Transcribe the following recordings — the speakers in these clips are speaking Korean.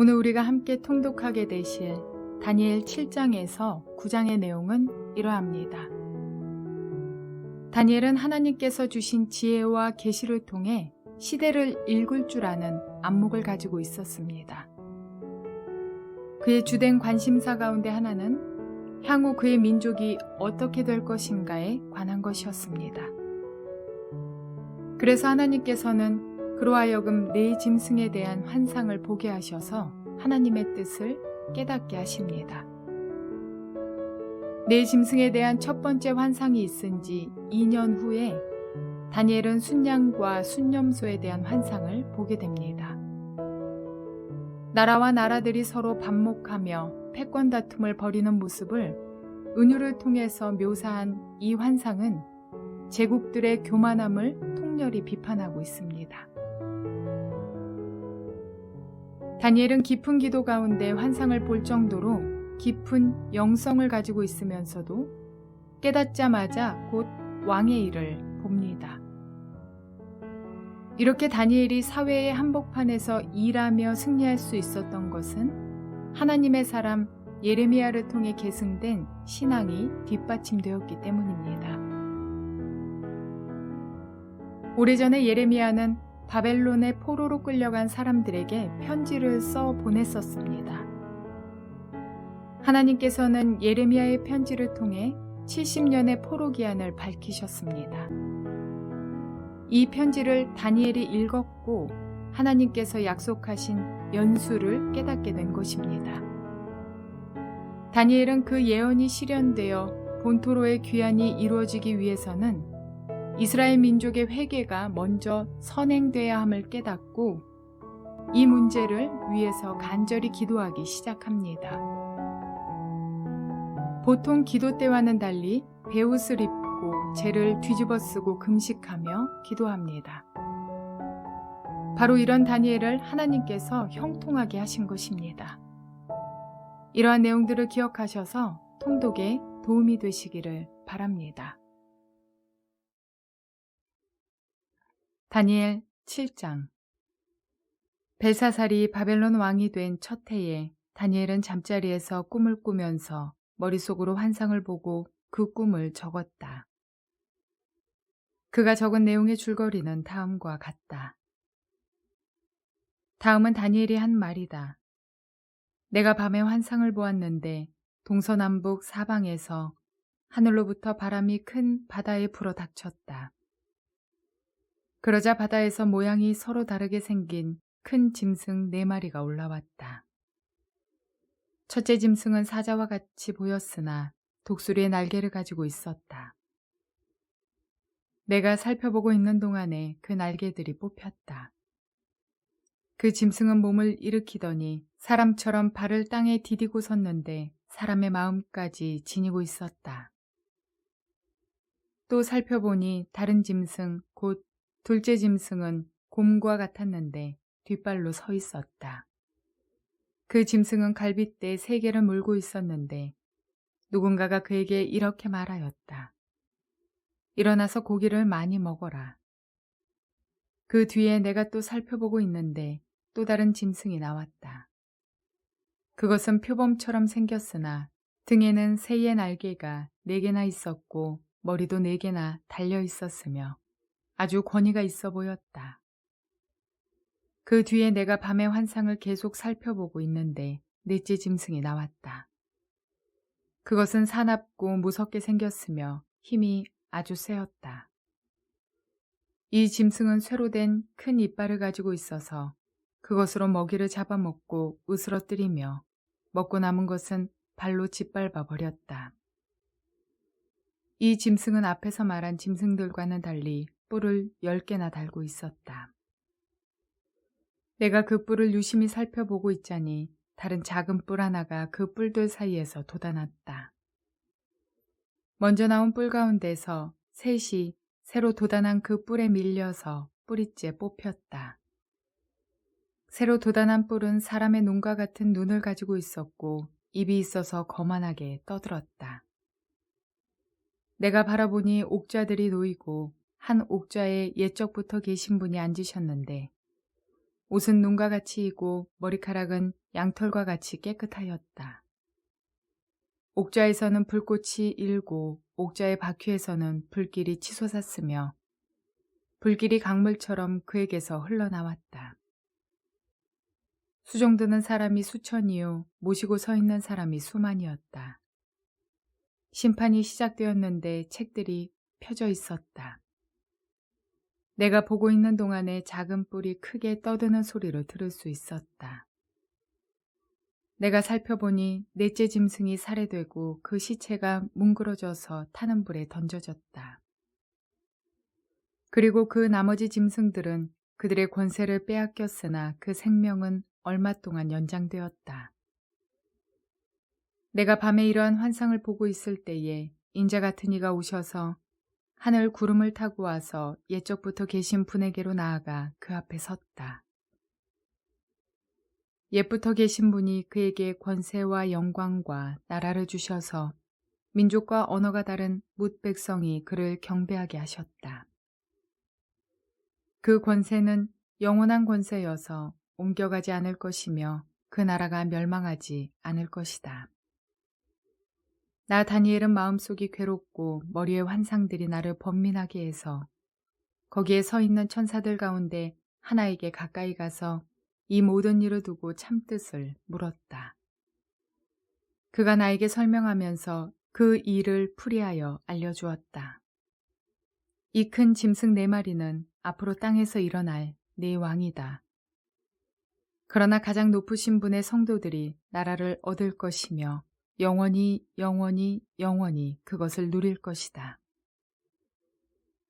오늘 우리가 함께 통독하게 되실 다니엘 7장에서 9장의 내용은 이러합니다. 다니엘은 하나님께서 주신 지혜와 계시를 통해 시대를 읽을 줄 아는 안목을 가지고 있었습니다. 그의 주된 관심사 가운데 하나는 향후 그의 민족이 어떻게 될 것인가에 관한 것이었습니다. 그래서 하나님께서는 그로 하여금 네 짐승에 대한 환상을 보게 하셔서 하나님의 뜻을 깨닫게 하십니다. 네 짐승에 대한 첫 번째 환상이 있은 지 2년 후에 다니엘은 순양과 순념소에 대한 환상을 보게 됩니다. 나라와 나라들이 서로 반목하며 패권 다툼을 벌이는 모습을 은유를 통해서 묘사한 이 환상은 제국들의 교만함을 통렬히 비판하고 있습니다. 다니엘은 깊은 기도 가운데 환상을 볼 정도로 깊은 영성을 가지고 있으면서도 깨닫자마자 곧 왕의 일을 봅니다. 이렇게 다니엘이 사회의 한복판에서 일하며 승리할 수 있었던 것은 하나님의 사람 예레미야를 통해 계승된 신앙이 뒷받침되었기 때문입니다. 오래전에 예레미야는 바벨론의 포로로 끌려간 사람들에게 편지를 써 보냈었습니다. 하나님께서는 예레미야의 편지를 통해 70년의 포로 기한을 밝히셨습니다. 이 편지를 다니엘이 읽었고 하나님께서 약속하신 연수를 깨닫게 된 것입니다. 다니엘은 그 예언이 실현되어 본토로의 귀환이 이루어지기 위해서는 이스라엘 민족의 회개가 먼저 선행돼야 함을 깨닫고 이 문제를 위해서 간절히 기도하기 시작합니다. 보통 기도 때와는 달리 베옷을 입고 재를 뒤집어 쓰고 금식하며 기도합니다. 바로 이런 다니엘을 하나님께서 형통하게 하신 것입니다. 이러한 내용들을 기억하셔서 통독에 도움이 되시기를 바랍니다. 다니엘 7장. 벨사살이 바벨론 왕이 된 첫 해에 다니엘은 잠자리에서 꿈을 꾸면서 머릿속으로 환상을 보고 그 꿈을 적었다. 그가 적은 내용의 줄거리는 다음과 같다. 다음은 다니엘이 한 말이다. 내가 밤에 환상을 보았는데 동서남북 사방에서 하늘로부터 바람이 큰 바다에 불어 닥쳤다. 그러자 바다에서 모양이 서로 다르게 생긴 큰 짐승 4마리가 올라왔다. 첫째 짐승은 사자와 같이 보였으나 독수리의 날개를 가지고 있었다. 내가 살펴보고 있는 동안에 그 날개들이 뽑혔다. 그 짐승은 몸을 일으키더니 사람처럼 발을 땅에 디디고 섰는데 사람의 마음까지 지니고 있었다. 또 살펴보니 다른 짐승 곧 둘째 짐승은 곰과 같았는데 뒷발로 서 있었다. 그 짐승은 갈빗대 3개를 물고 있었는데 누군가가 그에게 이렇게 말하였다. 일어나서 고기를 많이 먹어라. 그 뒤에 내가 또 살펴보고 있는데 또 다른 짐승이 나왔다. 그것은 표범처럼 생겼으나 등에는 새의 날개가 4개나 있었고 머리도 4개나 달려 있었으며 아주 권위가 있어 보였다. 그 뒤에 내가 밤의 환상을 계속 살펴보고 있는데 넷째 짐승이 나왔다. 그것은 사납고 무섭게 생겼으며 힘이 아주 세었다. 이 짐승은 쇠로 된 큰 이빨을 가지고 있어서 그것으로 먹이를 잡아먹고 으스러뜨리며 먹고 남은 것은 발로 짓밟아 버렸다. 이 짐승은 앞에서 말한 짐승들과는 달리 뿔을 10개나 달고 있었다. 내가 그 뿔을 유심히 살펴보고 있자니 다른 작은 뿔 하나가 그 뿔들 사이에서 돋아났다. 먼저 나온 뿔 가운데서 셋이 새로 돋아난 그 뿔에 밀려서 뿌리째 뽑혔다. 새로 돋아난 뿔은 사람의 눈과 같은 눈을 가지고 있었고 입이 있어서 거만하게 떠들었다. 내가 바라보니 옥좌들이 놓이고 한 옥좌에 옛적부터 계신 분이 앉으셨는데 옷은 눈과 같이 이고 머리카락은 양털과 같이 깨끗하였다. 옥좌에서는 불꽃이 일고 옥좌의 바퀴에서는 불길이 치솟았으며 불길이 강물처럼 그에게서 흘러나왔다. 수종드는 사람이 수천이요 모시고 서 있는 사람이 수만이었다. 심판이 시작되었는데 책들이 펴져 있었다. 내가 보고 있는 동안에 작은 뿔이 크게 떠드는 소리를 들을 수 있었다. 내가 살펴보니 넷째 짐승이 살해되고 그 시체가 뭉그러져서 타는 불에 던져졌다. 그리고 그 나머지 짐승들은 그들의 권세를 빼앗겼으나 그 생명은 얼마 동안 연장되었다. 내가 밤에 이러한 환상을 보고 있을 때에 인자 같은 이가 오셔서 하늘 구름을 타고 와서 옛적부터 계신 분에게로 나아가 그 앞에 섰다. 옛부터 계신 분이 그에게 권세와 영광과 나라를 주셔서 민족과 언어가 다른 뭇 백성이 그를 경배하게 하셨다. 그 권세는 영원한 권세여서 옮겨가지 않을 것이며 그 나라가 멸망하지 않을 것이다. 나 다니엘은 마음속이 괴롭고 머리의 환상들이 나를 번민하게 해서 거기에 서 있는 천사들 가운데 하나에게 가까이 가서 이 모든 일을 두고 참뜻을 물었다. 그가 나에게 설명하면서 그 일을 풀이하여 알려주었다. 이 큰 짐승 4마리는 앞으로 땅에서 일어날 네 왕이다. 그러나 가장 높으신 분의 성도들이 나라를 얻을 것이며 영원히 영원히 영원히 그것을 누릴 것이다.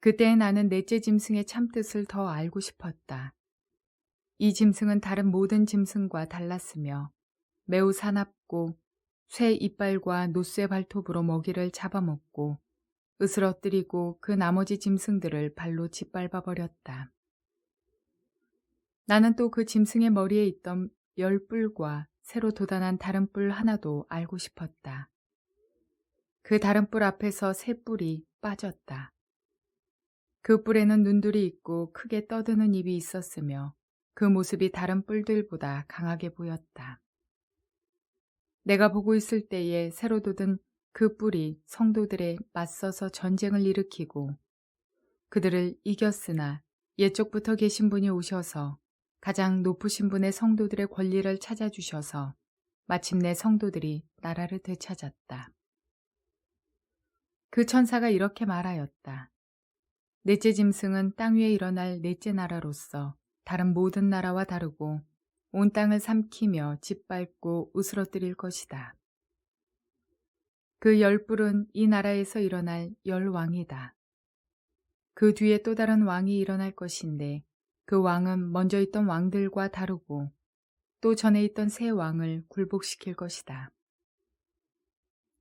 그때 나는 넷째 짐승의 참뜻을 더 알고 싶었다. 이 짐승은 다른 모든 짐승과 달랐으며 매우 사납고 쇠 이빨과 노쇠 발톱으로 먹이를 잡아먹고 으스러뜨리고 그 나머지 짐승들을 발로 짓밟아 버렸다. 나는 또 그 짐승의 머리에 있던 10뿔과 새로 돋아난 다른 뿔 하나도 알고 싶었다. 그 다른 뿔 앞에서 새 뿔이 빠졌다. 그 뿔에는 눈들이 있고 크게 떠드는 입이 있었으며 그 모습이 다른 뿔들보다 강하게 보였다. 내가 보고 있을 때에 새로 돋은 그 뿔이 성도들에 맞서서 전쟁을 일으키고 그들을 이겼으나 옛적부터 계신 분이 오셔서 가장 높으신 분의 성도들의 권리를 찾아주셔서 마침내 성도들이 나라를 되찾았다. 그 천사가 이렇게 말하였다. 넷째 짐승은 땅 위에 일어날 넷째 나라로서 다른 모든 나라와 다르고 온 땅을 삼키며 짓밟고 으스러뜨릴 것이다. 그 10뿔은 이 나라에서 일어날 10왕이다. 그 뒤에 또 다른 왕이 일어날 것인데 그 왕은 먼저 있던 왕들과 다르고 또 전에 있던 새 왕을 굴복시킬 것이다.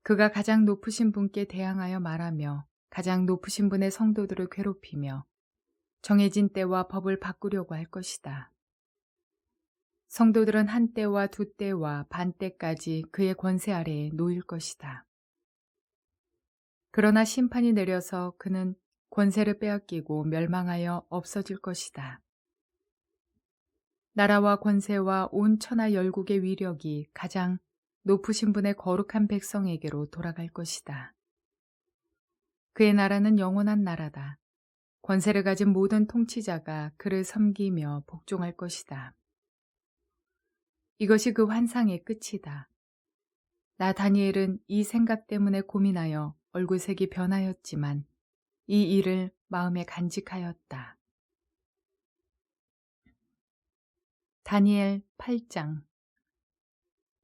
그가 가장 높으신 분께 대항하여 말하며 가장 높으신 분의 성도들을 괴롭히며 정해진 때와 법을 바꾸려고 할 것이다. 성도들은 한 때와 두 때와 반 때까지 그의 권세 아래에 놓일 것이다. 그러나 심판이 내려서 그는 권세를 빼앗기고 멸망하여 없어질 것이다. 나라와 권세와 온 천하 열국의 위력이 가장 높으신 분의 거룩한 백성에게로 돌아갈 것이다. 그의 나라는 영원한 나라다. 권세를 가진 모든 통치자가 그를 섬기며 복종할 것이다. 이것이 그 환상의 끝이다. 나 다니엘은 이 생각 때문에 고민하여 얼굴색이 변하였지만 이 일을 마음에 간직하였다. 다니엘 8장.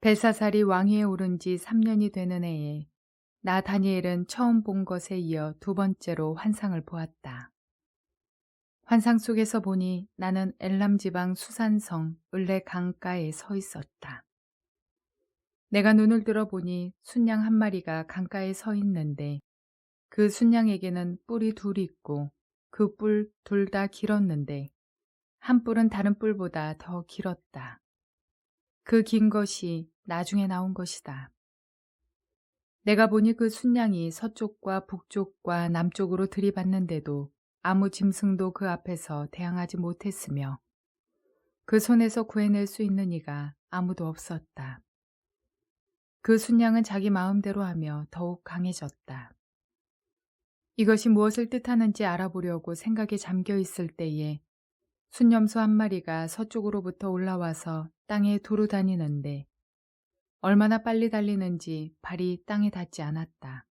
벨사살이 왕위에 오른 지 3년이 되는 해에 나 다니엘은 처음 본 것에 이어 두 번째로 환상을 보았다. 환상 속에서 보니 나는 엘람 지방 수산성 을레 강가에 서 있었다. 내가 눈을 들어보니 순양 한 마리가 강가에 서 있는데 그 순양에게는 뿔이 둘이 있고 그 뿔 둘 다 길었는데 한 뿔은 다른 뿔보다 더 길었다. 그 긴 것이 나중에 나온 것이다. 내가 보니 그 순양이 서쪽과 북쪽과 남쪽으로 들이받는데도 아무 짐승도 그 앞에서 대항하지 못했으며 그 손에서 구해낼 수 있는 이가 아무도 없었다. 그 순양은 자기 마음대로 하며 더욱 강해졌다. 이것이 무엇을 뜻하는지 알아보려고 생각에 잠겨 있을 때에 순념소 한 마리가 서쪽으로부터 올라와서 땅에 두루 다니는데 얼마나 빨리 달리는지 발이 땅에 닿지 않았다.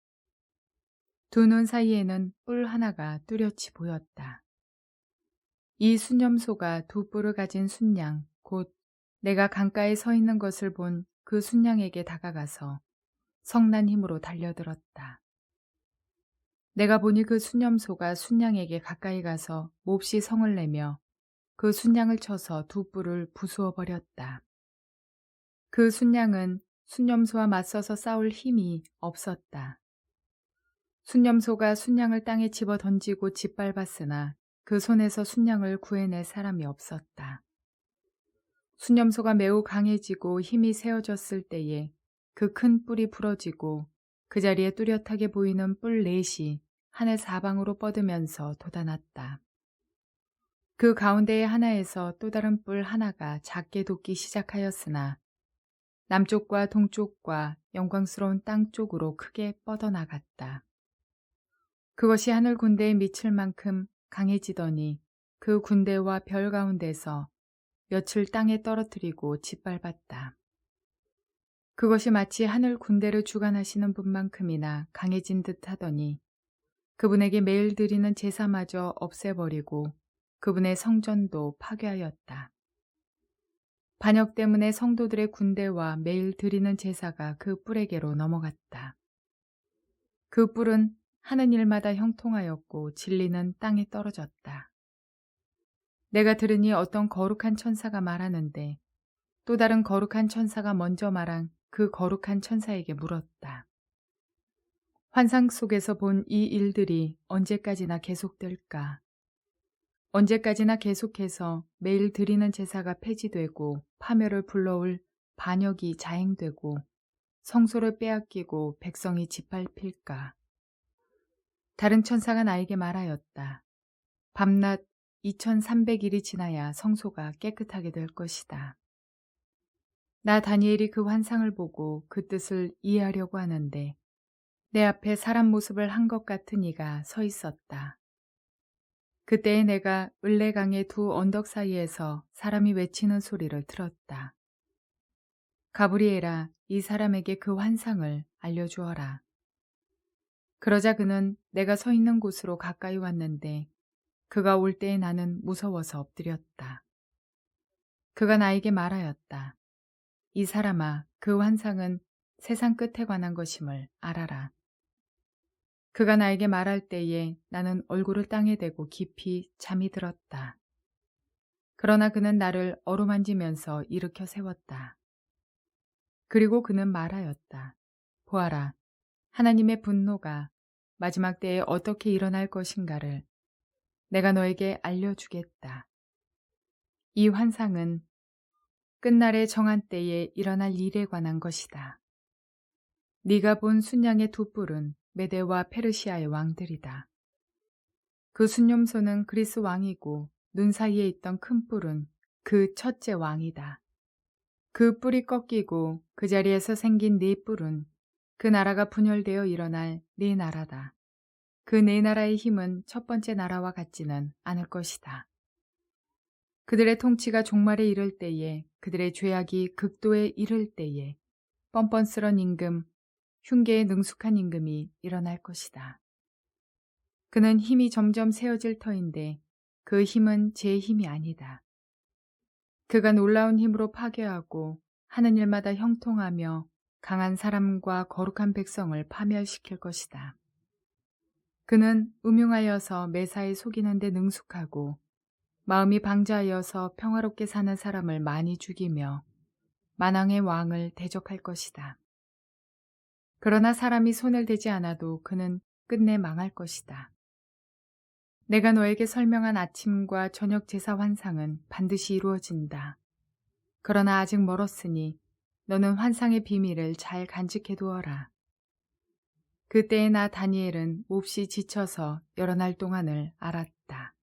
두 눈 사이에는 뿔 하나가 뚜렷이 보였다. 이 순념소가 두 뿔을 가진 순양, 곧 내가 강가에 서 있는 것을 본 그 순양에게 다가가서 성난 힘으로 달려들었다. 내가 보니 그 순념소가 순양에게 가까이 가서 몹시 성을 내며 그 순양을 쳐서 두 뿔을 부수어 버렸다. 그 순양은 순념소와 맞서서 싸울 힘이 없었다. 순념소가 순양을 땅에 집어 던지고 짓밟았으나 그 손에서 순양을 구해낼 사람이 없었다. 순념소가 매우 강해지고 힘이 세어졌을 때에 그 큰 뿔이 부러지고 그 자리에 뚜렷하게 보이는 뿔 넷이 하늘 사방으로 뻗으면서 돋아났다. 그 가운데의 하나에서 또 다른 뿔 하나가 작게 돋기 시작하였으나 남쪽과 동쪽과 영광스러운 땅 쪽으로 크게 뻗어나갔다. 그것이 하늘 군대에 미칠 만큼 강해지더니 그 군대와 별 가운데서 며칠 땅에 떨어뜨리고 짓밟았다. 그것이 마치 하늘 군대를 주관하시는 분만큼이나 강해진 듯 하더니 그분에게 매일 드리는 제사마저 없애버리고 그분의 성전도 파괴하였다. 반역 때문에 성도들의 군대와 매일 드리는 제사가 그 뿔에게로 넘어갔다. 그 뿔은 하는 일마다 형통하였고 진리는 땅에 떨어졌다. 내가 들으니 어떤 거룩한 천사가 말하는데 또 다른 거룩한 천사가 먼저 말한 그 거룩한 천사에게 물었다. 환상 속에서 본 이 일들이 언제까지나 계속될까? 언제까지나 계속해서 매일 드리는 제사가 폐지되고 파멸을 불러올 반역이 자행되고 성소를 빼앗기고 백성이 짓밟힐까? 다른 천사가 나에게 말하였다. 밤낮 2300일이 지나야 성소가 깨끗하게 될 것이다. 나 다니엘이 그 환상을 보고 그 뜻을 이해하려고 하는데 내 앞에 사람 모습을 한 것 같은 이가 서 있었다. 그때에 내가 을레강의 두 언덕 사이에서 사람이 외치는 소리를 들었다. 가브리엘아, 이 사람에게 그 환상을 알려주어라. 그러자 그는 내가 서 있는 곳으로 가까이 왔는데 그가 올 때에 나는 무서워서 엎드렸다. 그가 나에게 말하였다. 이 사람아, 그 환상은 세상 끝에 관한 것임을 알아라. 그가 나에게 말할 때에 나는 얼굴을 땅에 대고 깊이 잠이 들었다. 그러나 그는 나를 어루만지면서 일으켜 세웠다. 그리고 그는 말하였다. 보아라, 하나님의 분노가 마지막 때에 어떻게 일어날 것인가를 내가 너에게 알려주겠다. 이 환상은 끝날의 정한 때에 일어날 일에 관한 것이다. 네가 본 순양의 두 뿔은 메데와 페르시아의 왕들이다. 그 순념소는 그리스 왕이고 눈 사이에 있던 큰 뿔은 그 첫째 왕이다. 그 뿔이 꺾이고 그 자리에서 생긴 네 뿔은 그 나라가 분열되어 일어날 네 나라다. 그 네 나라의 힘은 첫 번째 나라와 같지는 않을 것이다. 그들의 통치가 종말에 이를 때에 그들의 죄악이 극도에 이를 때에 뻔뻔스런 임금, 흉계에 능숙한 임금이 일어날 것이다. 그는 힘이 점점 세어질 터인데 그 힘은 제 힘이 아니다. 그가 놀라운 힘으로 파괴하고 하는 일마다 형통하며 강한 사람과 거룩한 백성을 파멸시킬 것이다. 그는 음흉하여서 매사에 속이는 데 능숙하고 마음이 방자하여서 평화롭게 사는 사람을 많이 죽이며 만왕의 왕을 대적할 것이다. 그러나 사람이 손을 대지 않아도 그는 끝내 망할 것이다. 내가 너에게 설명한 아침과 저녁 제사 환상은 반드시 이루어진다. 그러나 아직 멀었으니 너는 환상의 비밀을 잘 간직해 두어라. 그때에 나 다니엘은 몹시 지쳐서 여러 날 동안을 앓았다.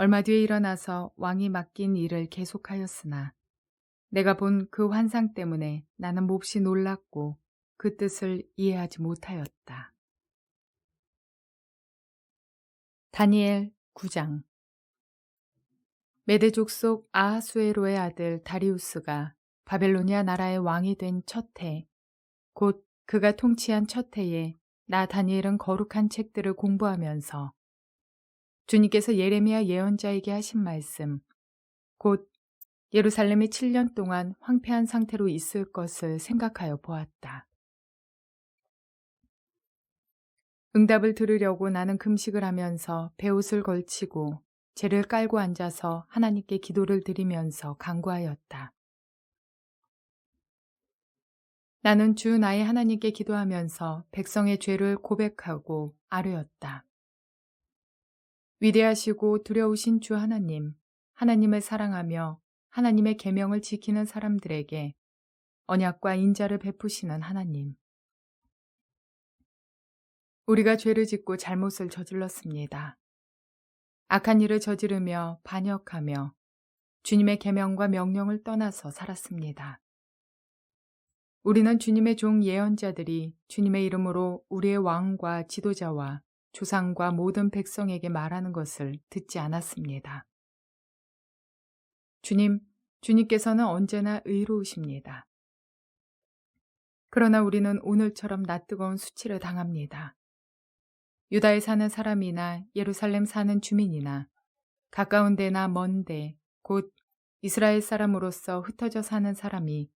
얼마 뒤에 일어나서 왕이 맡긴 일을 계속하였으나 내가 본 그 환상 때문에 나는 몹시 놀랐고 그 뜻을 이해하지 못하였다. 다니엘 9장. 메대 족속 아하수에로의 아들 다리우스가 바벨로니아 나라의 왕이 된 첫 해, 곧 그가 통치한 첫 해에 나 다니엘은 거룩한 책들을 공부하면서 주님께서 예레미야 예언자에게 하신 말씀, 곧 예루살렘이 7년 동안 황폐한 상태로 있을 것을 생각하여 보았다. 응답을 들으려고 나는 금식을 하면서 베옷을 걸치고 재를 깔고 앉아서 하나님께 기도를 드리면서 간구하였다. 나는 주 나의 하나님께 기도하면서 백성의 죄를 고백하고 아뢰었다. 위대하시고 두려우신 주 하나님, 하나님을 사랑하며 하나님의 계명을 지키는 사람들에게 언약과 인자를 베푸시는 하나님. 우리가 죄를 짓고 잘못을 저질렀습니다. 악한 일을 저지르며 반역하며 주님의 계명과 명령을 떠나서 살았습니다. 우리는 주님의 종 예언자들이 주님의 이름으로 우리의 왕과 지도자와 조상과 모든 백성에게 말하는 것을 듣지 않았습니다. 주님께서는 언제나 의로우십니다. 그러나 우리는 오늘처럼 낯뜨거운 수치를 당합니다. 유다에 사는 사람이나 예루살렘 사는 주민이나 가까운 데나 먼 데, 곧 이스라엘 사람으로서 흩어져 사는 사람이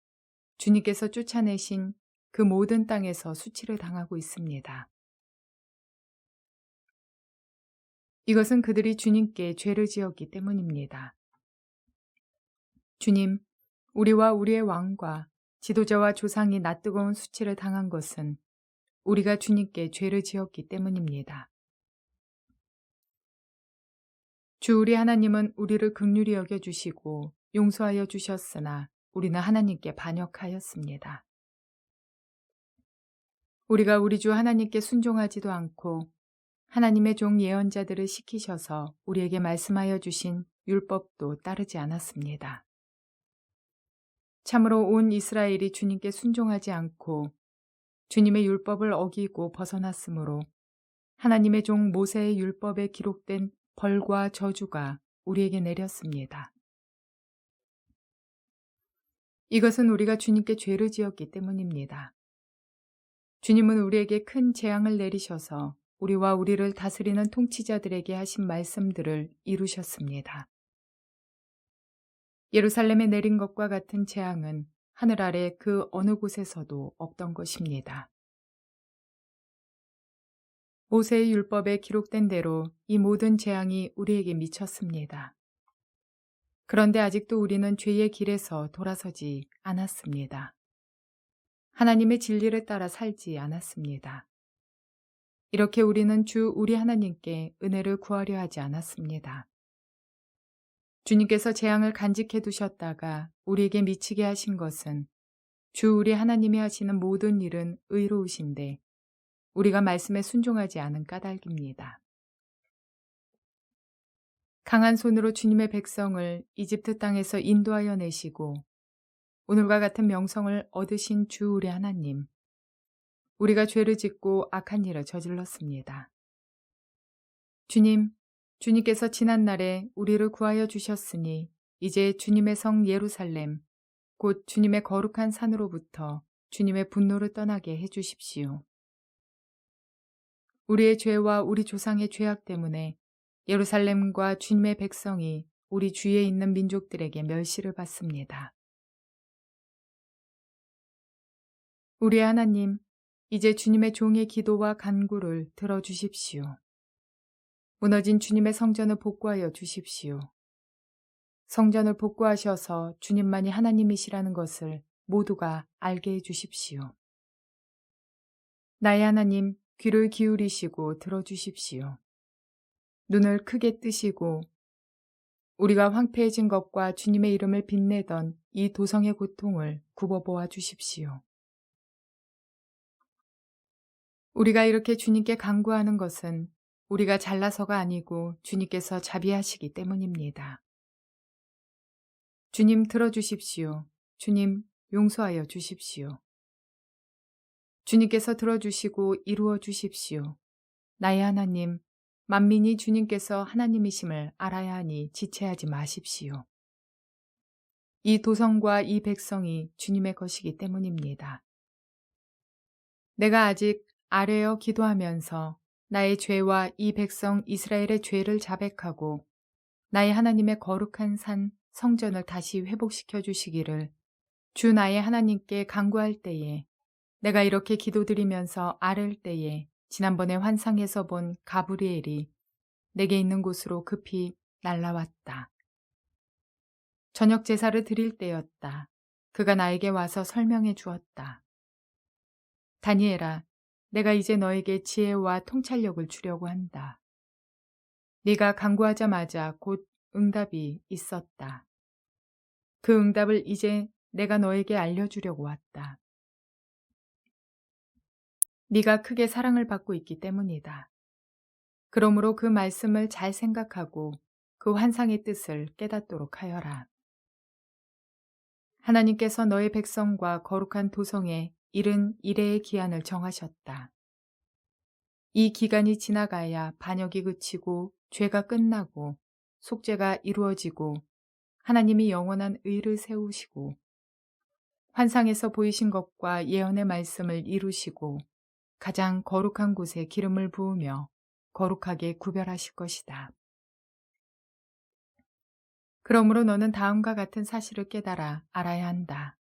주님께서 쫓아내신 그 모든 땅에서 수치를 당하고 있습니다. 이것은 그들이 주님께 죄를 지었기 때문입니다. 주님, 우리와 우리의 왕과 지도자와 조상이 낯뜨거운 수치를 당한 것은 우리가 주님께 죄를 지었기 때문입니다. 주 우리 하나님은 우리를 긍휼히 여겨주시고 용서하여 주셨으나 우리는 하나님께 반역하였습니다. 우리가 우리 주 하나님께 순종하지도 않고 하나님의 종 예언자들을 시키셔서 우리에게 말씀하여 주신 율법도 따르지 않았습니다. 참으로 온 이스라엘이 주님께 순종하지 않고 주님의 율법을 어기고 벗어났으므로 하나님의 종 모세의 율법에 기록된 벌과 저주가 우리에게 내렸습니다. 이것은 우리가 주님께 죄를 지었기 때문입니다. 주님은 우리에게 큰 재앙을 내리셔서 우리와 우리를 다스리는 통치자들에게 하신 말씀들을 이루셨습니다. 예루살렘에 내린 것과 같은 재앙은 하늘 아래 그 어느 곳에서도 없던 것입니다. 모세의 율법에 기록된 대로 이 모든 재앙이 우리에게 미쳤습니다. 그런데 아직도 우리는 죄의 길에서 돌아서지 않았습니다. 하나님의 진리를 따라 살지 않았습니다. 이렇게 우리는 주 우리 하나님께 은혜를 구하려 하지 않았습니다. 주님께서 재앙을 간직해 두셨다가 우리에게 미치게 하신 것은 주 우리 하나님이 하시는 모든 일은 의로우신데 우리가 말씀에 순종하지 않은 까닭입니다. 강한 손으로 주님의 백성을 이집트 땅에서 인도하여 내시고 오늘과 같은 명성을 얻으신 주 우리 하나님, 우리가 죄를 짓고 악한 일을 저질렀습니다. 주님께서 지난날에 우리를 구하여 주셨으니 이제 주님의 성 예루살렘, 곧 주님의 거룩한 산으로부터 주님의 분노를 떠나게 해주십시오. 우리의 죄와 우리 조상의 죄악 때문에 예루살렘과 주님의 백성이 우리 주위에 있는 민족들에게 멸시를 받습니다. 우리 하나님, 이제 주님의 종의 기도와 간구를 들어주십시오. 무너진 주님의 성전을 복구하여 주십시오. 성전을 복구하셔서 주님만이 하나님이시라는 것을 모두가 알게 해 주십시오. 나의 하나님, 귀를 기울이시고 들어주십시오. 눈을 크게 뜨시고 우리가 황폐해진 것과 주님의 이름을 빛내던 이 도성의 고통을 굽어보아 주십시오. 우리가 이렇게 주님께 간구하는 것은 우리가 잘나서가 아니고 주님께서 자비하시기 때문입니다. 주님 들어주십시오. 주님 용서하여 주십시오. 주님께서 들어주시고 이루어 주십시오. 나의 하나님, 만민이 주님께서 하나님이심을 알아야 하니 지체하지 마십시오. 이 도성과 이 백성이 주님의 것이기 때문입니다. 내가 아직 아뢰어 기도하면서 나의 죄와 이 백성 이스라엘의 죄를 자백하고 나의 하나님의 거룩한 산 성전을 다시 회복시켜 주시기를 주 나의 하나님께 간구할 때에 내가 이렇게 기도드리면서 아뢰을 때에 지난번에 환상에서 본 가브리엘이 내게 있는 곳으로 급히 날라왔다. 저녁 제사를 드릴 때였다. 그가 나에게 와서 설명해 주었다. 다니엘아, 내가 이제 너에게 지혜와 통찰력을 주려고 한다. 네가 간구하자마자 곧 응답이 있었다. 그 응답을 이제 내가 너에게 알려주려고 왔다. 네가 크게 사랑을 받고 있기 때문이다. 그러므로 그 말씀을 잘 생각하고 그 환상의 뜻을 깨닫도록 하여라. 하나님께서 너의 백성과 거룩한 도성에 이른 이레의 기한을 정하셨다. 이 기간이 지나가야 반역이 그치고 죄가 끝나고 속죄가 이루어지고 하나님이 영원한 의를 세우시고 환상에서 보이신 것과 예언의 말씀을 이루시고 가장 거룩한 곳에 기름을 부으며 거룩하게 구별하실 것이다. 그러므로 너는 다음과 같은 사실을 깨달아 알아야 한다.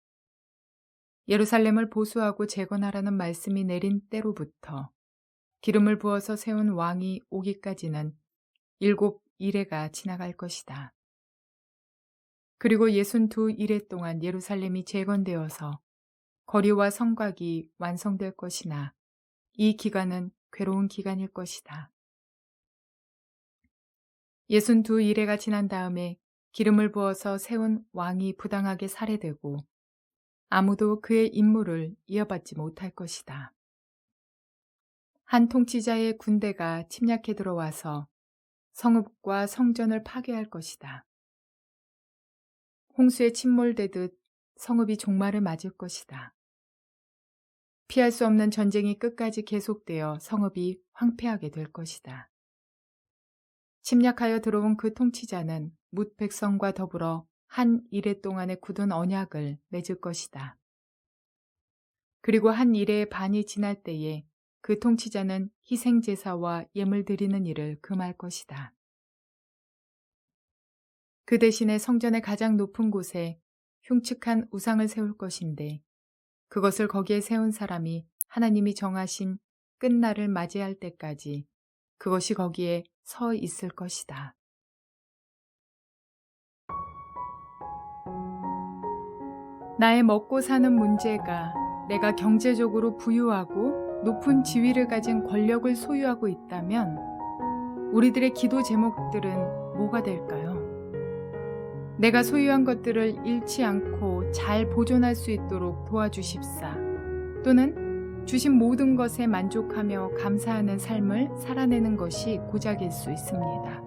예루살렘을 보수하고 재건하라는 말씀이 내린 때로부터 기름을 부어서 세운 왕이 오기까지는 7 이레가 지나갈 것이다. 그리고 62 이레 동안 예루살렘이 재건되어서 거리와 성곽이 완성될 것이나 이 기간은 괴로운 기간일 것이다. 62 이레가 지난 다음에 기름을 부어서 세운 왕이 부당하게 살해되고 아무도 그의 임무를 이어받지 못할 것이다. 한 통치자의 군대가 침략해 들어와서 성읍과 성전을 파괴할 것이다. 홍수에 침몰되듯 성읍이 종말을 맞을 것이다. 피할 수 없는 전쟁이 끝까지 계속되어 성읍이 황폐하게 될 것이다. 침략하여 들어온 그 통치자는 뭇 백성과 더불어 한 이레 동안의 굳은 언약을 맺을 것이다. 그리고 한 이레의 반이 지날 때에 그 통치자는 희생제사와 예물 드리는 일을 금할 것이다. 그 대신에 성전의 가장 높은 곳에 흉측한 우상을 세울 것인데 그것을 거기에 세운 사람이 하나님이 정하신 끝날을 맞이할 때까지 그것이 거기에 서 있을 것이다. 나의 먹고 사는 문제가 내가 경제적으로 부유하고 높은 지위를 가진 권력을 소유하고 있다면 우리들의 기도 제목들은 뭐가 될까요? 내가 소유한 것들을 잃지 않고 잘 보존할 수 있도록 도와주십사. 또는 주신 모든 것에 만족하며 감사하는 삶을 살아내는 것이 고작일 수 있습니다.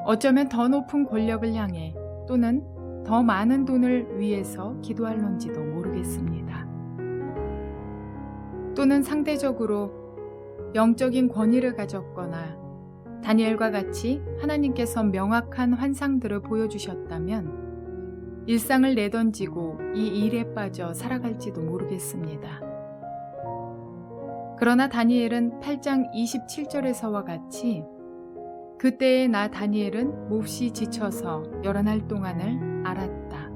어쩌면 더 높은 권력을 향해 또는 더 많은 돈을 위해서 기도할런지도 모르겠습니다. 또는 상대적으로 영적인 권위를 가졌거나 다니엘과 같이 하나님께서 명확한 환상들을 보여주셨다면 일상을 내던지고 이 일에 빠져 살아갈지도 모르겠습니다. 그러나 다니엘은 8장 27절에서와 같이 그때의 나 다니엘은 몹시 지쳐서 여러 날 동안을 앓았다.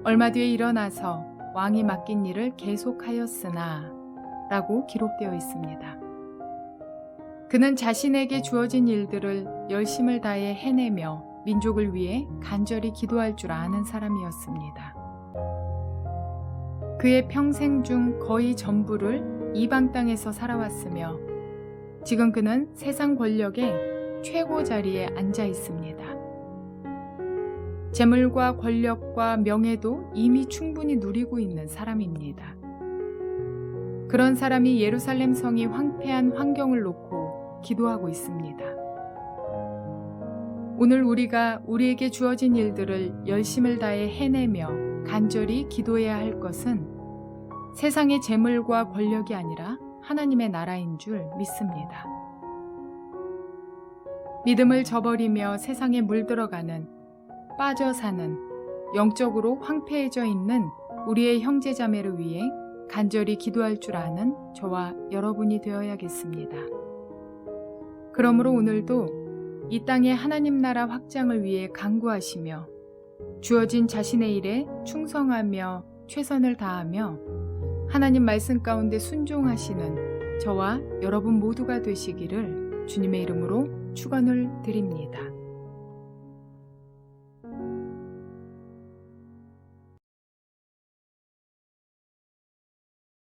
얼마 뒤에 일어나서 왕이 맡긴 일을 계속하였으나 라고 기록되어 있습니다. 그는 자신에게 주어진 일들을 열심을 다해 해내며 민족을 위해 간절히 기도할 줄 아는 사람이었습니다. 그의 평생 중 거의 전부를 이방 땅에서 살아왔으며 지금 그는 세상 권력의 최고 자리에 앉아 있습니다. 재물과 권력과 명예도 이미 충분히 누리고 있는 사람입니다. 그런 사람이 예루살렘 성이 황폐한 환경을 놓고 기도하고 있습니다. 오늘 우리가 우리에게 주어진 일들을 열심을 다해 해내며 간절히 기도해야 할 것은 세상의 재물과 권력이 아니라 하나님의 나라인 줄 믿습니다. 믿음을 저버리며 세상에 물들어가는, 빠져 사는, 영적으로 황폐해져 있는 우리의 형제자매를 위해 간절히 기도할 줄 아는 저와 여러분이 되어야겠습니다. 그러므로 오늘도 이 땅의 하나님 나라 확장을 위해 간구하시며 주어진 자신의 일에 충성하며 최선을 다하며 하나님 말씀 가운데 순종하시는 저와 여러분 모두가 되시기를 주님의 이름으로 축원을 드립니다.